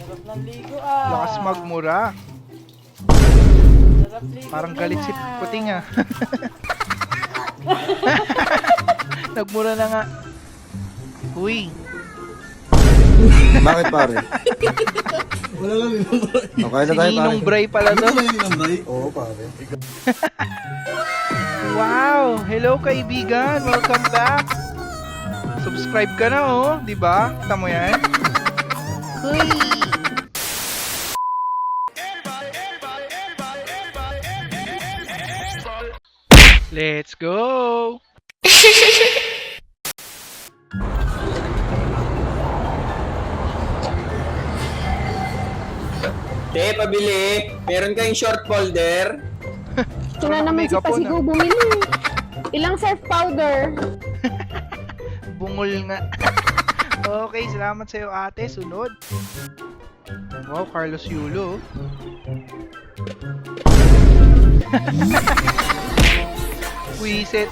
Sarap ng ligo ah. Lakas magmura. Sarap ligo Parang na galit na. si Puting ah. Nagmura na nga. Uy. Bakit pare? Wala lang yung bay. Okay na Si tayo Ninong pare. Bray pala to. Wala lang yung bay. Oo pare. Wow! Hello kaibigan! Welcome back! Subscribe ka na oh, di ba? Kita mo yan? Huy! Let's go! Te, pabili. Meron kayong short folder. Ito na naman si Megaphone, Pasigo bumili. Ilang surf powder? Bungol nga. Okay, salamat sa'yo ate. Sunod. Wow, Carlos Yulo. Wisit.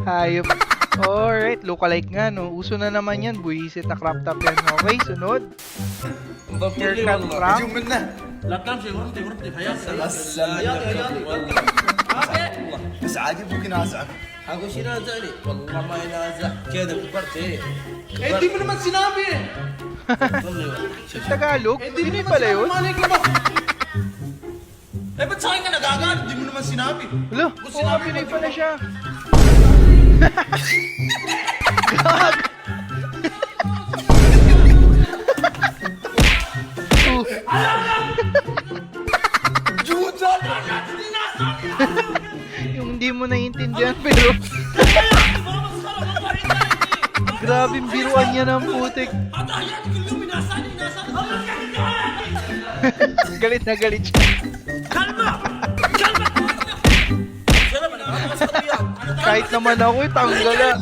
Hayop. Alright, lookalike nga no. Uso na naman yan. Buwisit na crop top yan. Okay, sunod. Haircut prank. لا تمشي ورمتي ورمتي حياتي بس عادي ممكن أزعل. اقول شي نازعني والله ما ينازع كذا كبرت ايه Eh, di mo naman sinabi eh. Tagalog? Pinoy pala yun? Malay ko ba? Eh, ba't sa akin ka nagagalit? Di mo naman sinabi. Hala, oo nga, Pinoy pala siya. Yung hindi mo naiintindihan pero grabing biruan niya ng putik. Galit na galit siya. Kahit naman ako tanggala.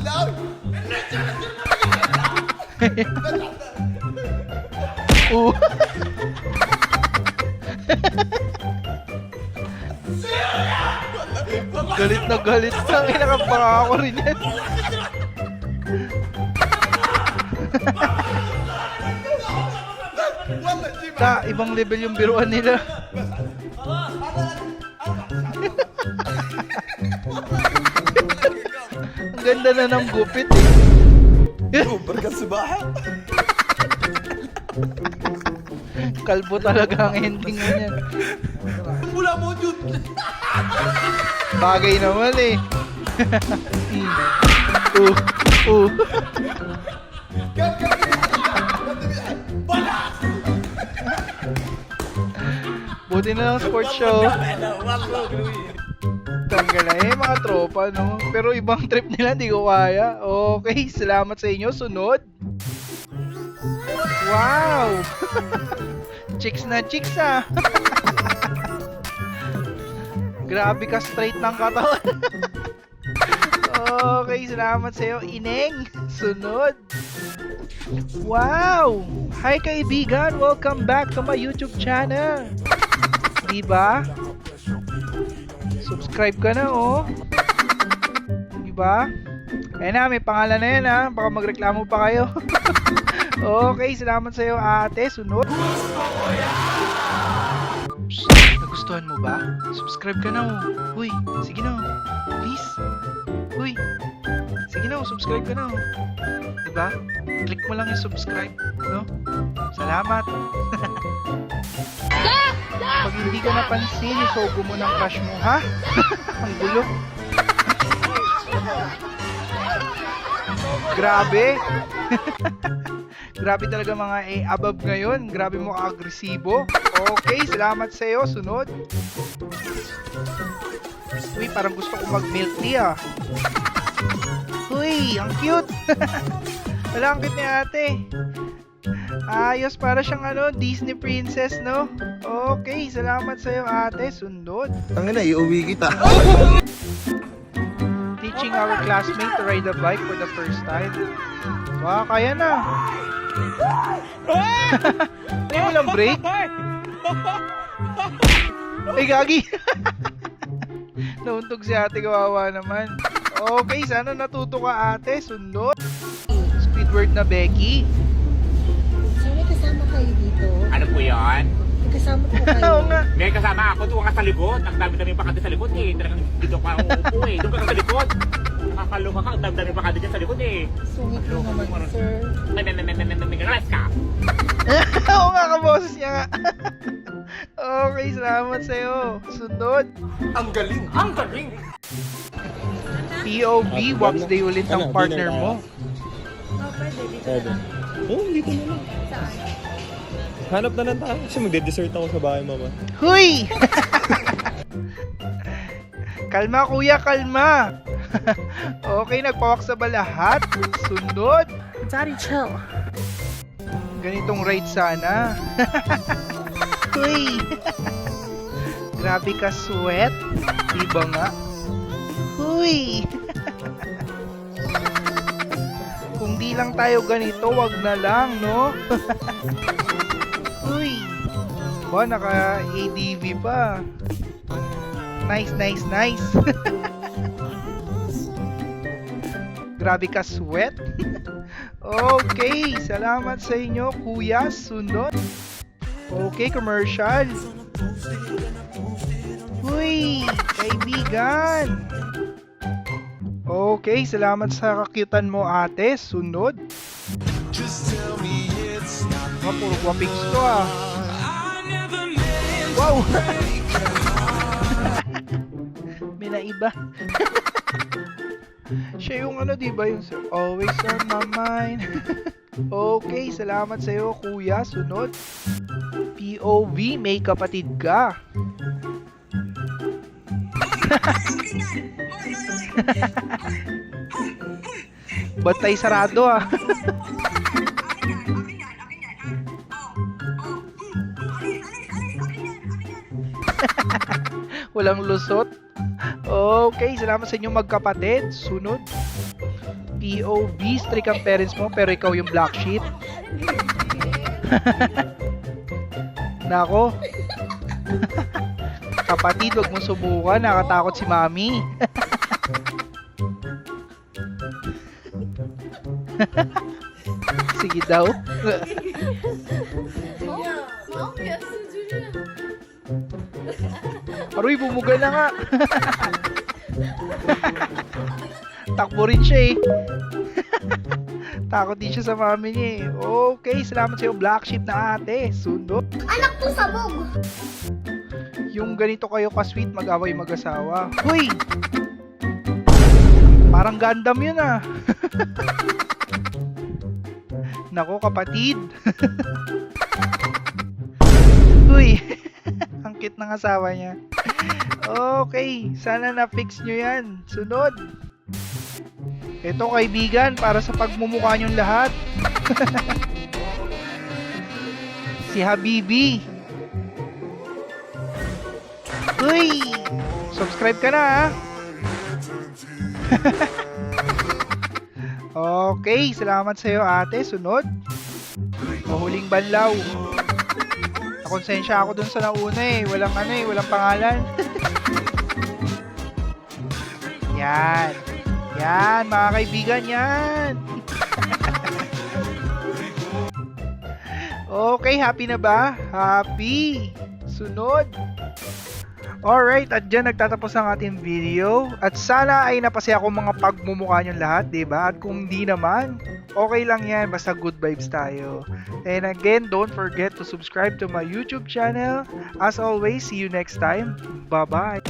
Galit na galit. Ang inakapaka ako rin yan. Ibang level yung biruan nila. Ang ganda na ng gupit eh. بركة سباحة. Kalbo talaga ang ending mo niyan. Wala mo, dude. Bagay naman eh. uh. Buti na lang sports show. Tanggal na eh, mga tropa, no? Pero ibang trip nila, hindi ko kaya. Okay, salamat sa inyo. Sunod. Wow! Chicks na chicks, ah. Grabe ka straight ng katawan. Okay, salamat sa iyo, Ineng. Sunod. Wow! Hi kaibigan, welcome back to my YouTube channel. Diba? Subscribe ka na oh. Diba? Ayan na, may pangalan na yan ha. Baka magreklamo pa kayo. Okay, salamat sa iyo ate. Sunod. Psst, nagustuhan mo ba? Subscribe ka na oh. Uy, sige na oh. Please. Uy, sige na oh, subscribe ka na oh. Diba? Click mo lang yung subscribe, no? Salamat. Pag hindi ka napansin, isogo mo ng crush mo, ha? Ang gulo. Grabe. Grabe talaga mga above ngayon. Grabe mo agresibo. Okay, salamat sa iyo. Sunod. Uy, parang gusto ko mag-milk tea ah. Uy, ang cute. Wala, ang cute ni ate. Ayos, para siyang Disney princess, no? Okay, salamat sa iyo ate. Sunod. Ang ina, iuwi kita. Teaching our classmate to ride a bike for the first time. Wow, kaya na. Ay, walang break. Ay, gagi. Nauntog si ate, kawawa naman. Okay, sana natuto ka ate. Sunod. Squidward na Becky. So, may kasama kayo dito? Ano po yan? May kasama po kayo? Oo nga. May kasama ako doon ka sa likod. Ang dami-dami pa kasi sa likod eh. Talagang dito ka uupo eh. Doon ka sa likod. Nakakaloka ka. Ang dami-dami pa kasi dyan sa likod eh. Sungit mo naman, sir. May karas ka. Oo nga, kaboses niya nga. Okay, salamat sa'yo. Sunod. Ang galing. Ang galing! POV, Wax Day ulit ng partner mo. Pwede. Oo, dito na lang. Hanap na lang tayo kasi magde-dessert ako sa bahay, mama. Huy! Kalma kuya, kalma. Okay, nagpawak sa ba lahat? Sunod. Daddy, chill. Ganitong rate sana. Huy! Grabe ka sweat. Diba nga? Huy! Kung di lang tayo ganito, wag na lang, no? Uy! Ba, naka-ADV pa. Nice, nice, nice. Grabe ka sweat. Okay, salamat sa inyo, kuya. Sunod. Okay, commercial. Uy, kaibigan. Okay, salamat sa kakyutan mo, ate. Sunod. Puro guwapigs to ah. Wow! May naiba. Siya yung ano, diba? Yung always on my mind. Okay, salamat sa'yo, kuya. Sunod. POV, may kapatid ka. Bantay sarado ah. Walang lusot. Okay, salamat sa inyong magkapatid. Sunod. POV, strict ang parents mo pero ikaw yung black sheep. Nako. Kapatid, wag mo subukan. Nakatakot si mami. Sige daw. Aroy, bumuga na nga. Takbo rin siya eh. Takot din siya sa mami niya eh. Okay, salamat sa'yo, black sheep na ate. Sunod. Anak po sabog! Yung ganito kayo ka-sweet, mag-away mag-asawa. Hoy! Parang Gundam yun ah. Nako, kapatid. Uy, ang cute ng asawa niya. Okay, sana na-fix nyo yan. Sunod. Ito kaibigan, para sa pagmumukha nyong lahat. Si Habibi. Uy! Subscribe ka na ha. Okay, salamat sa'yo ate. Sunod. Mahuling banlaw. Nakonsensya ako dun sa nauna eh. Walang ano eh, walang pangalan. Yan. Yan, mga kaibigan, yan. Okay, happy na ba? Happy. Sunod. Alright, at dyan nagtatapos ang ating video. At sana ay napasaya ko mga pagmumukha nyo lahat, diba? At kung di naman, okay lang yan. Basta good vibes tayo. And again, don't forget to subscribe to my YouTube channel. As always, see you next time. Bye-bye.